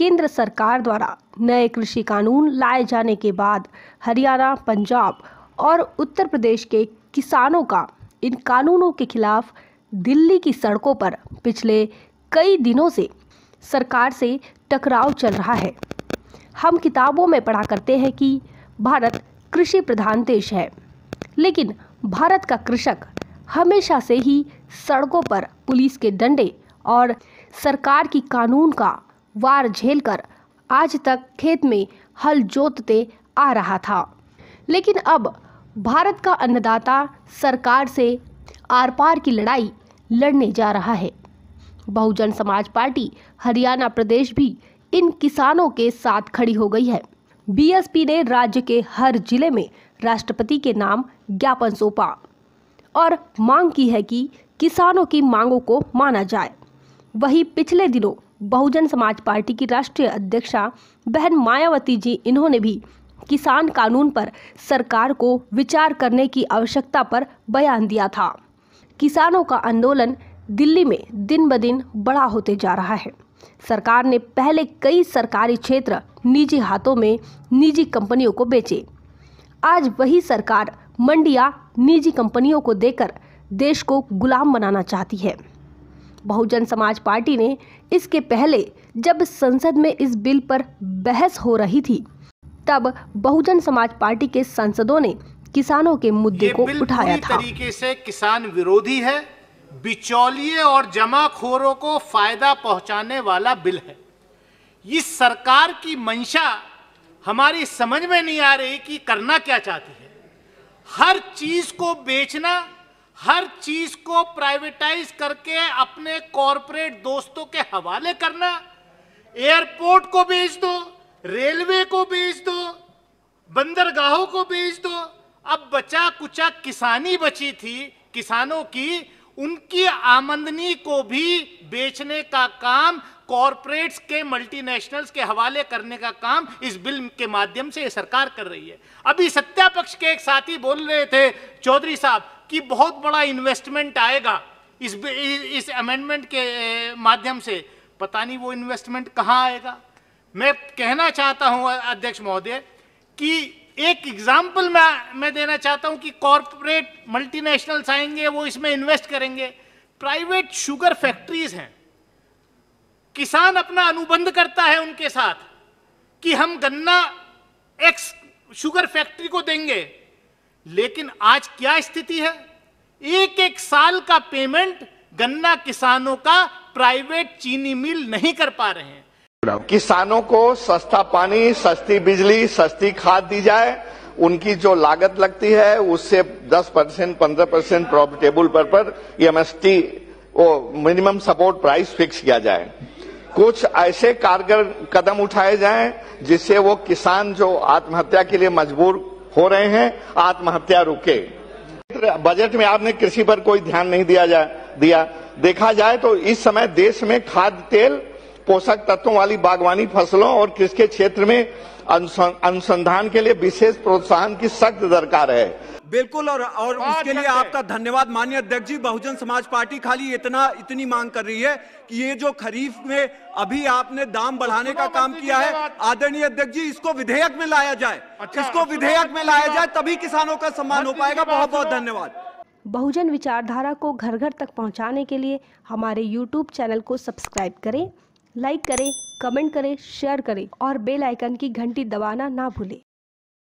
केंद्र सरकार द्वारा नए कृषि कानून लाए जाने के बाद हरियाणा, पंजाब और उत्तर प्रदेश के किसानों का इन कानूनों के खिलाफ दिल्ली की सड़कों पर पिछले कई दिनों से सरकार से टकराव चल रहा है। हम किताबों में पढ़ा करते हैं कि भारत कृषि प्रधान देश है, लेकिन भारत का कृषक हमेशा से ही सड़कों पर पुलिस के डंडे और सरकार की कानून का वार झेलकर आज तक खेत में हल जोतते आ रहा था। लेकिन अब भारत का अन्नदाता सरकार से आर पार की लड़ाई लड़ने जा रहा है। बहुजन समाज पार्टी हरियाणा प्रदेश भी इन किसानों के साथ खड़ी हो गई है। बीएसपी ने राज्य के हर जिले में राष्ट्रपति के नाम ज्ञापन सौंपा और मांग की है कि किसानों की मांगों को माना जाए। वहीं पिछले दिनों बहुजन समाज पार्टी की राष्ट्रीय अध्यक्षा बहन मायावती जी, इन्होंने भी किसान कानून पर सरकार को विचार करने की आवश्यकता पर बयान दिया था। किसानों का आंदोलन दिल्ली में दिन ब दिन बड़ा होते जा रहा है। सरकार ने पहले कई सरकारी क्षेत्र निजी हाथों में निजी कंपनियों को बेचे। आज वही सरकार मंडियां निजी कंपनियों को देकर देश को गुलाम बनाना चाहती है। बहुजन समाज पार्टी ने इसके पहले जब संसद में इस बिल पर बहस हो रही थी, तब बहुजन समाज पार्टी के सांसदों ने किसानों के मुद्दे को उठाया था। पूरी तरीके से किसान विरोधी है, बिचौलिए और जमाखोरों को फायदा पहुंचाने वाला बिल है। इस सरकार की मंशा हमारी समझ में नहीं आ रही कि करना क्या चाहती है। हर चीज को बेचना, हर चीज को प्राइवेटाइज करके अपने कॉरपोरेट दोस्तों के हवाले करना, एयरपोर्ट को बेच दो, रेलवे को बेच दो, बंदरगाहों को बेच दो। अब बचा कुचा किसानी बची थी किसानों की, उनकी आमदनी को भी बेचने का काम, कॉरपोरेट्स के, मल्टीनेशनल्स के हवाले करने का काम इस बिल के माध्यम से ये सरकार कर रही है। अभी सत्ता पक्ष के एक साथी बोल रहे थे, चौधरी साहब, कि बहुत बड़ा इन्वेस्टमेंट आएगा इस अमेंडमेंट के माध्यम से। पता नहीं वो इन्वेस्टमेंट कहाँ आएगा। मैं कहना चाहता हूं अध्यक्ष महोदय कि एक एग्जाम्पल मैं देना चाहता हूं कि कॉरपोरेट मल्टीनेशनल्स आएंगे, वो इसमें इन्वेस्ट करेंगे। प्राइवेट शुगर फैक्ट्रीज हैं, किसान अपना अनुबंध करता है उनके साथ कि हम गन्ना एक्स शुगर फैक्ट्री को देंगे, लेकिन आज क्या स्थिति है? एक एक साल का पेमेंट गन्ना किसानों का प्राइवेट चीनी मिल नहीं कर पा रहे हैं। किसानों को सस्ता पानी, सस्ती बिजली, सस्ती खाद दी जाए। उनकी जो लागत लगती है उससे 10%, 15% प्रॉफिटेबल पर एमएसटी वो मिनिमम सपोर्ट प्राइस फिक्स किया जाए। कुछ ऐसे कारगर कदम उठाए जाएं जिससे वो किसान जो आत्महत्या के लिए मजबूर हो रहे हैं, आत्महत्या रुके। बजट में आपने कृषि पर कोई ध्यान नहीं दिया। देखा जाए तो इस समय देश में खाद्य तेल, पोषक तत्वों वाली बागवानी फसलों और कृषि के क्षेत्र में अनुसंधान के लिए विशेष प्रोत्साहन की सख्त दरकार है। बिल्कुल, और उसके लिए आपका धन्यवाद माननीय अध्यक्ष जी। बहुजन समाज पार्टी खाली इतनी मांग कर रही है कि ये जो खरीफ में अभी आपने दाम बढ़ाने का काम किया है, आदरणीय अध्यक्ष जी, इसको विधेयक में लाया जाए। इसको विधेयक में लाया जाए, तभी किसानों का सम्मान हो पाएगा। बहुत बहुत धन्यवाद। बहुजन विचारधारा को घर घर तक पहुंचाने के लिए हमारे YouTube चैनल को सब्सक्राइब करें, लाइक करें, कमेंट करें, शेयर करें और बेल आइकन की घंटी दबाना ना भूलें।